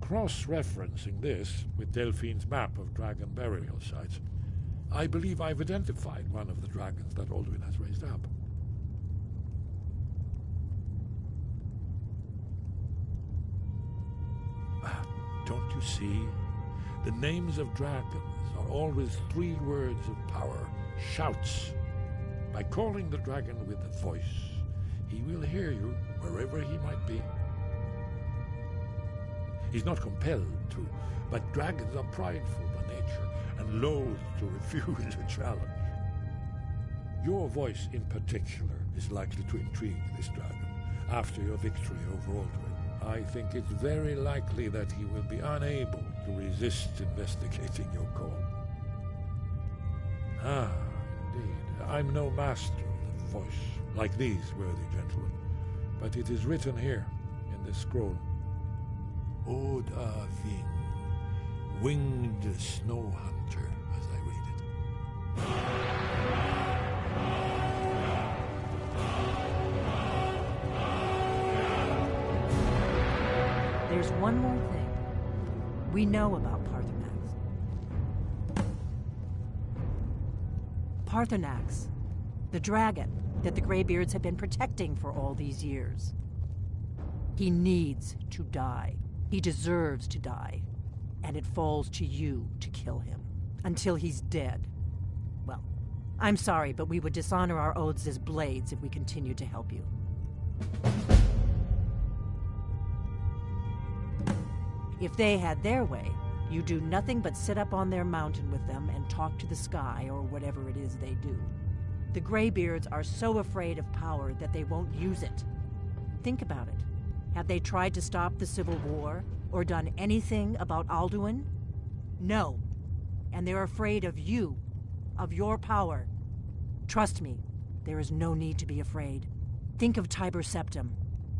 cross-referencing this with Delphine's map of dragon burial sites, I believe I've identified one of the dragons that Alduin has raised up. Don't you see? The names of dragons are always 3 words of power, shouts. By calling the dragon with a voice, he will hear you wherever he might be. He's not compelled to, but dragons are prideful by nature and loath to refuse a challenge. Your voice in particular is likely to intrigue this dragon after your victory over Alduin. I think it's very likely that he will be unable to resist investigating your call. Ah, indeed. I'm no master of the voice, like these worthy gentlemen, but it is written here in this scroll. Oda Ving, winged snow hunter, as I read it. There's one more thing we know about Paarthurnax. Paarthurnax, the dragon that the Greybeards have been protecting for all these years. He needs to die. He deserves to die. And it falls to you to kill him. Until he's dead. Well, I'm sorry, but we would dishonor our oaths as blades if we continued to help you. If they had their way, you do nothing but sit up on their mountain with them and talk to the sky or whatever it is they do. The Greybeards are so afraid of power that they won't use it. Think about it. Have they tried to stop the Civil War or done anything about Alduin? No. And they're afraid of you, of your power. Trust me, there is no need to be afraid. Think of Tiber Septim.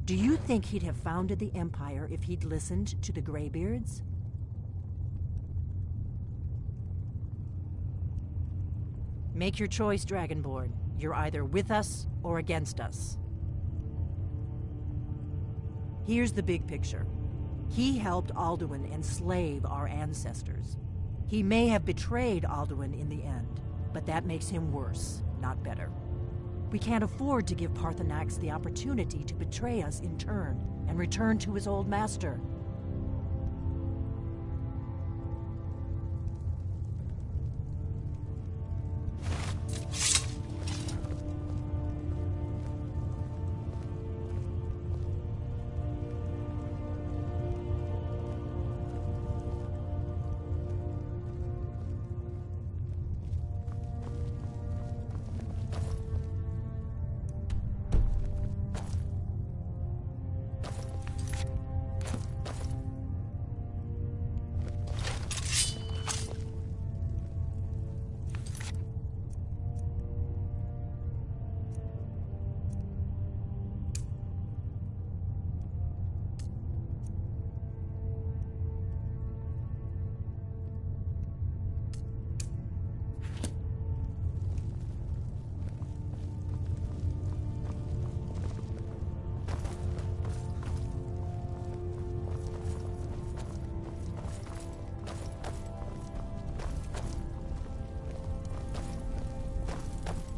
Do you think he'd have founded the Empire if he'd listened to the Greybeards? Make your choice, Dragonborn. You're either with us or against us. Here's the big picture. He helped Alduin enslave our ancestors. He may have betrayed Alduin in the end, but that makes him worse, not better. We can't afford to give Paarthurnax the opportunity to betray us in turn and return to his old master.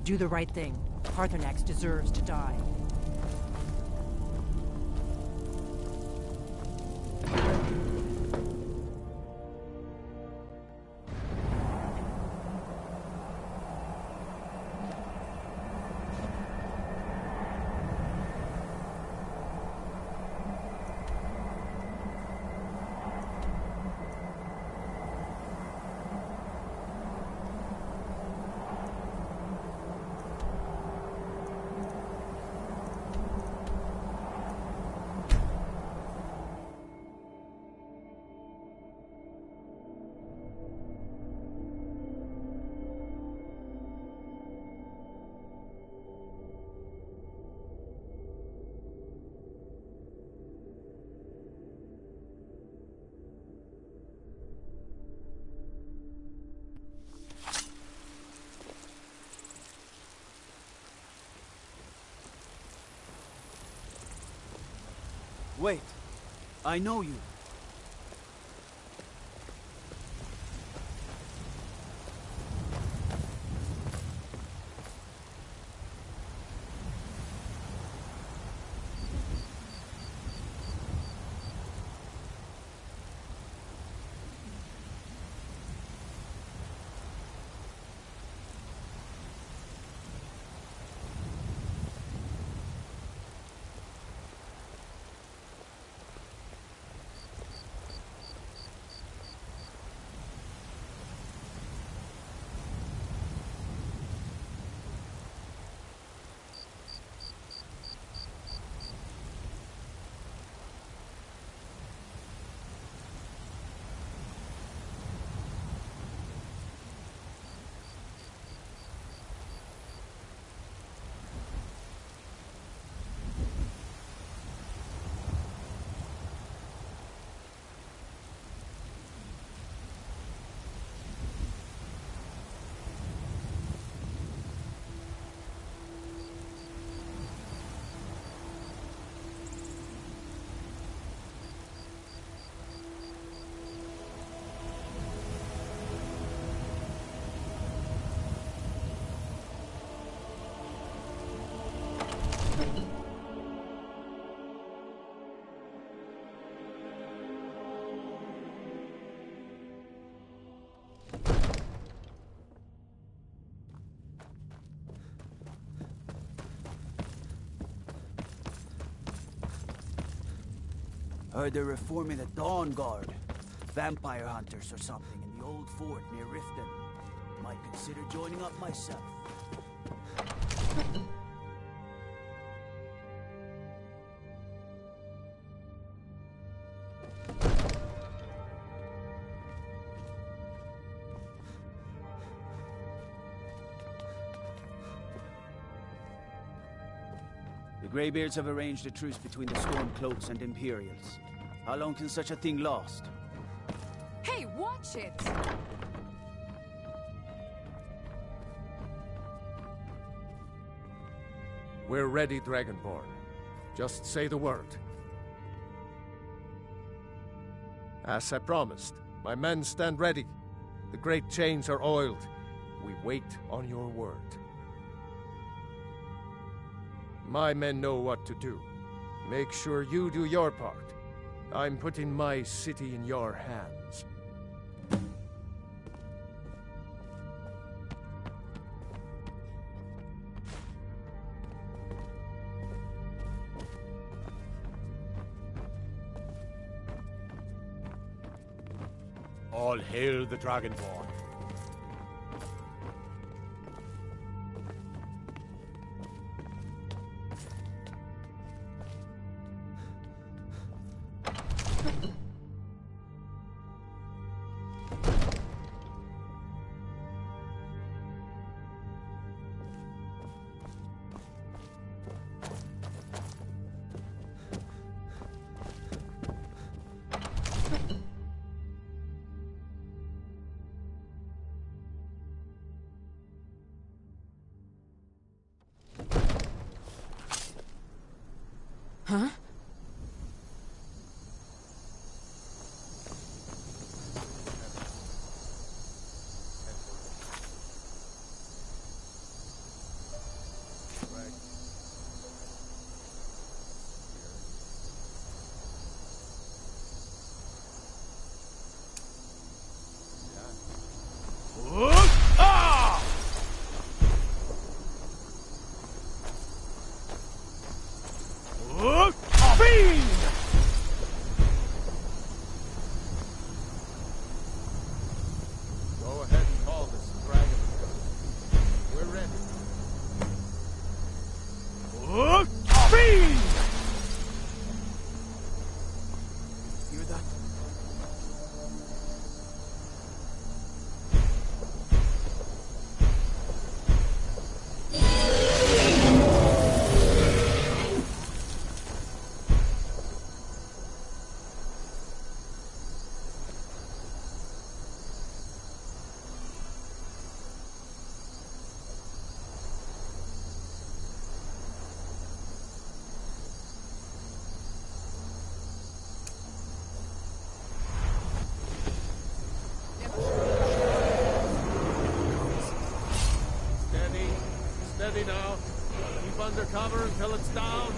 Do the right thing. Paarthurnax deserves to die. Wait, I know you. Heard they're reforming the Dawn Guard. Vampire hunters or something in the old fort near Riften. Might consider joining up myself. The Greybeards have arranged a truce between the Stormcloaks and Imperials. How long can such a thing last? Hey, watch it! We're ready, Dragonborn. Just say the word. As I promised, my men stand ready. The great chains are oiled. We wait on your word. My men know what to do. Make sure you do your part. I'm putting my city in your hands. All hail the Dragonborn. Huh? Go ahead and call this dragon. We're ready. Hear that? Steady now. Keep under cover until it's down.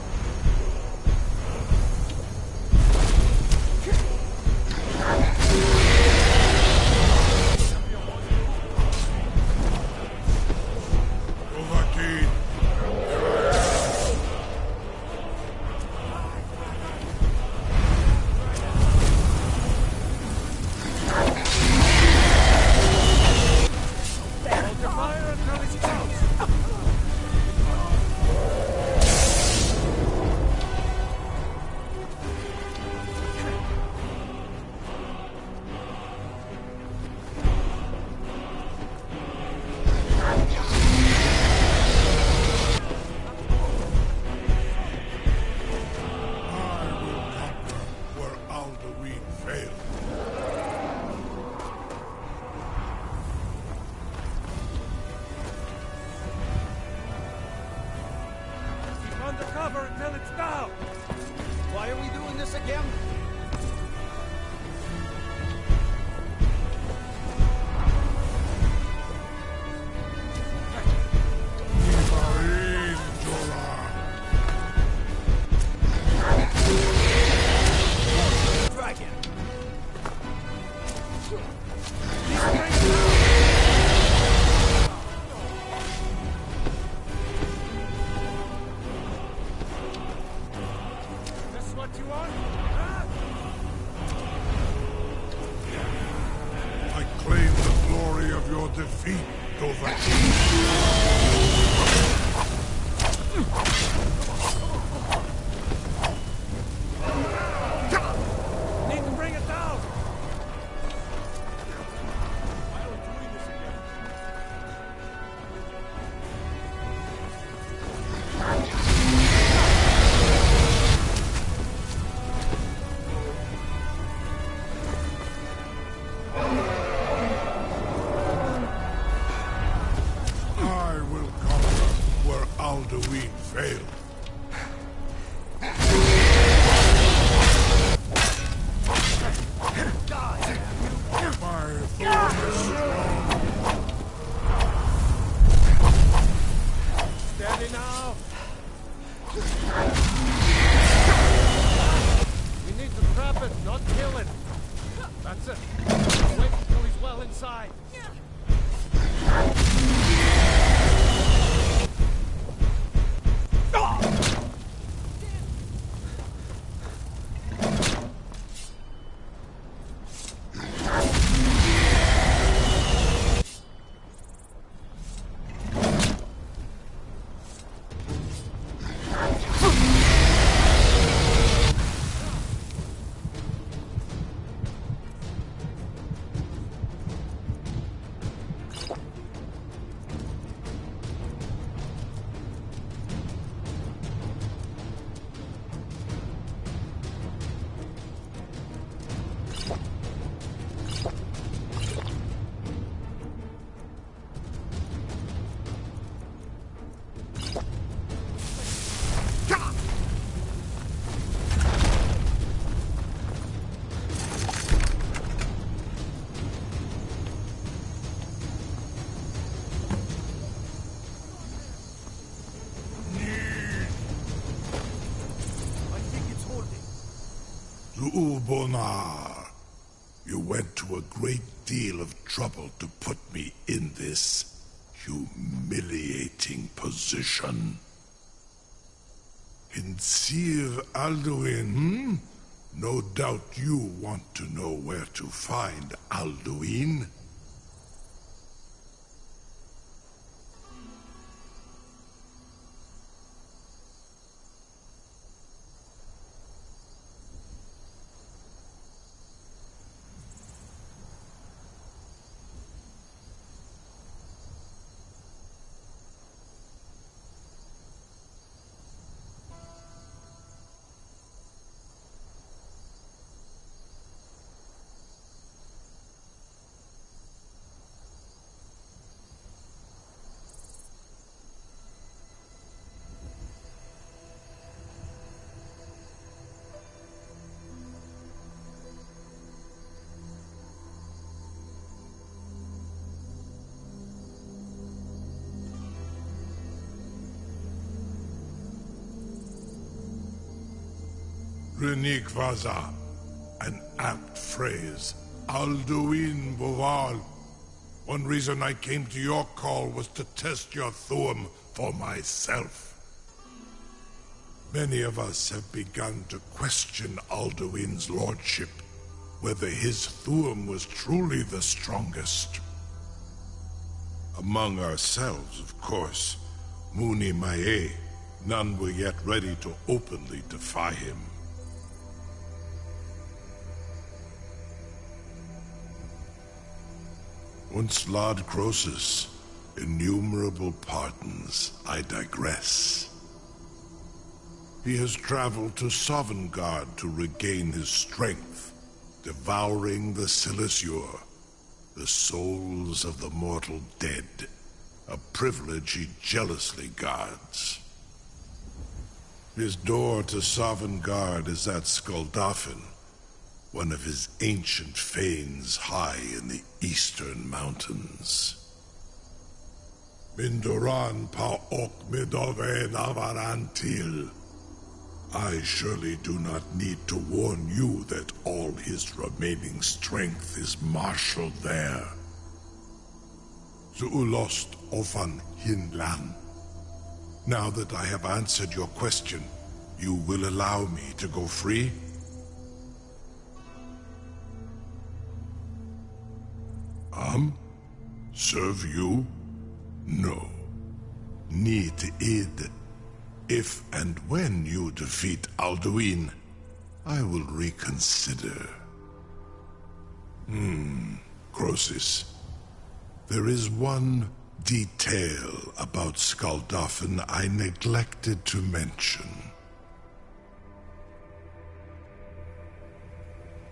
Cover until it's down! Why are we doing this again? This what you want? Huh? defeat, Dovahkiin. Need to bring it down! I will conquer where Alduin failed. My thorn is strong. Steady now! We need to trap it, not kill it. That's it. Wait until he's well inside. Ubonar, you went to a great deal of trouble to put me in this humiliating position. In Sir Alduin, No doubt you want to know where to find Alduin. Renikvaza, an apt phrase. Alduin Boval. One reason I came to your call was to test your Thuum for myself. Many of us have begun to question Alduin's lordship, whether his Thuum was truly the strongest. Among ourselves, of course, Muni Mae, none were yet ready to openly defy him. Once Lord Croesus, innumerable pardons, I digress. He has traveled to Sovngarde to regain his strength, devouring the Silesur, the souls of the mortal dead, a privilege he jealously guards. His door to Sovngarde is at Skuldafn, one of his ancient fanes high in the eastern mountains. Mindoran pa ok midove navarantil. I surely do not need to warn you that all his remaining strength is marshaled there. Zuulost ofan hinlan. Now that I have answered your question, you will allow me to go free? Serve you? No. Need id. If and when you defeat Alduin, I will reconsider. Croesus. There is one detail about Skuldafn I neglected to mention.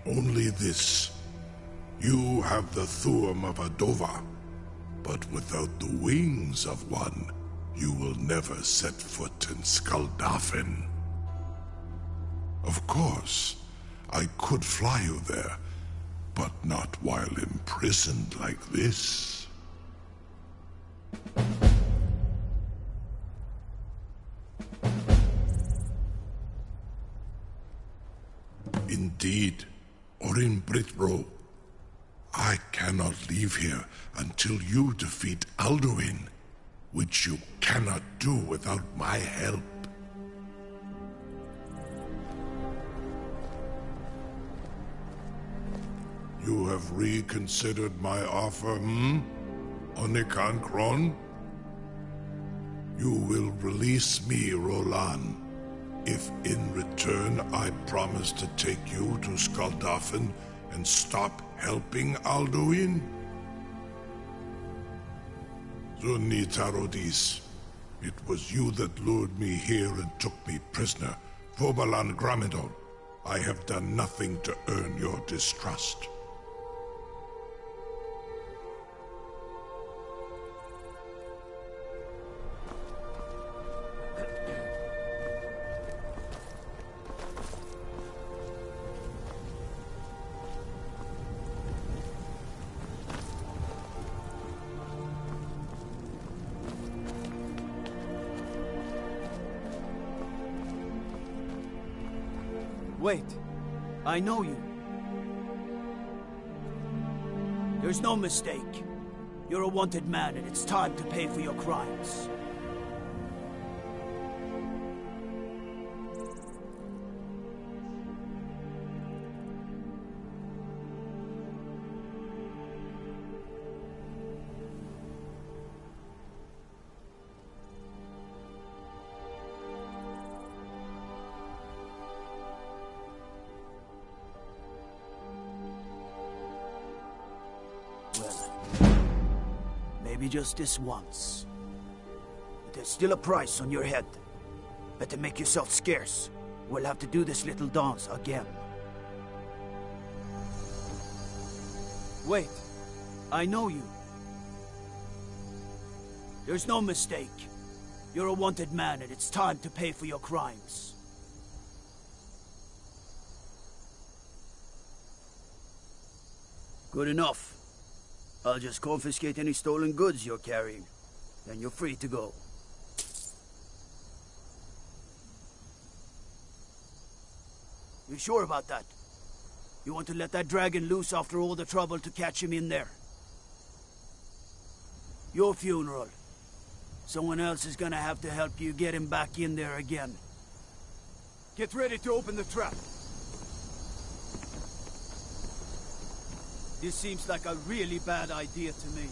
Only this. You have the Thuum of Adova, but without the wings of one, you will never set foot in Skuldafn. Of course, I could fly you there, but not while imprisoned like this. Indeed, or in Britbro. I cannot leave here until you defeat Alduin, which you cannot do without my help. You have reconsidered my offer, Onikan Kron? You will release me, Roland, if in return I promise to take you to Skuldafn and stop helping Alduin? Zunitarodis, it was you that lured me here and took me prisoner. Vobalan Gramidon, I have done nothing to earn your distrust. Wait, I know you. There's no mistake. You're a wanted man, and it's time to pay for your crimes. Maybe just this once. But there's still a price on your head. Better make yourself scarce. We'll have to do this little dance again. Wait, I know you. There's no mistake. You're a wanted man, and it's time to pay for your crimes. Good enough. I'll just confiscate any stolen goods you're carrying. Then you're free to go. You sure about that? You want to let that dragon loose after all the trouble to catch him in there? Your funeral. Someone else is gonna have to help you get him back in there again. Get ready to open the trap. This seems like a really bad idea to me.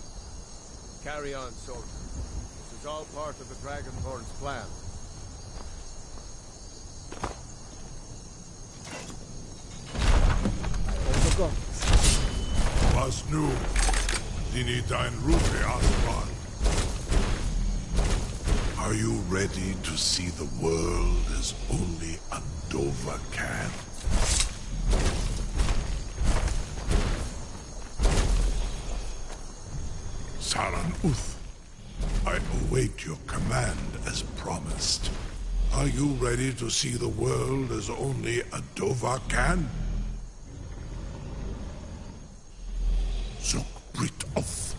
Carry on, soldier. This is all part of the Dragonborn's plan. Was nu, dini dein Rufe Aspan. Are you ready to see the world as only Adova can? Saran Uth, I await your command as promised. Are you ready to see the world as only Adova can? Zuk Brit Oth,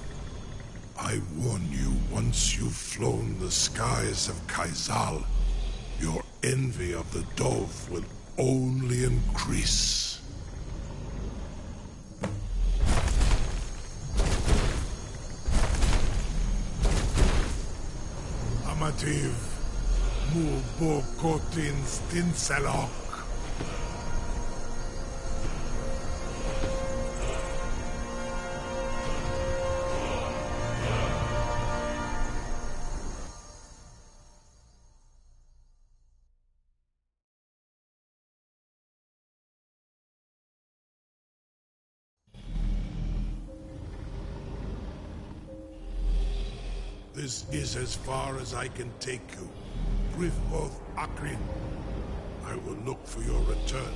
I warn you, once you've flown the skies of Kaizal, your envy of the Dove will only increase. Amativ, mu bo kotin stinselok. This is as far as I can take you. Brief of Akrin. I will look for your return.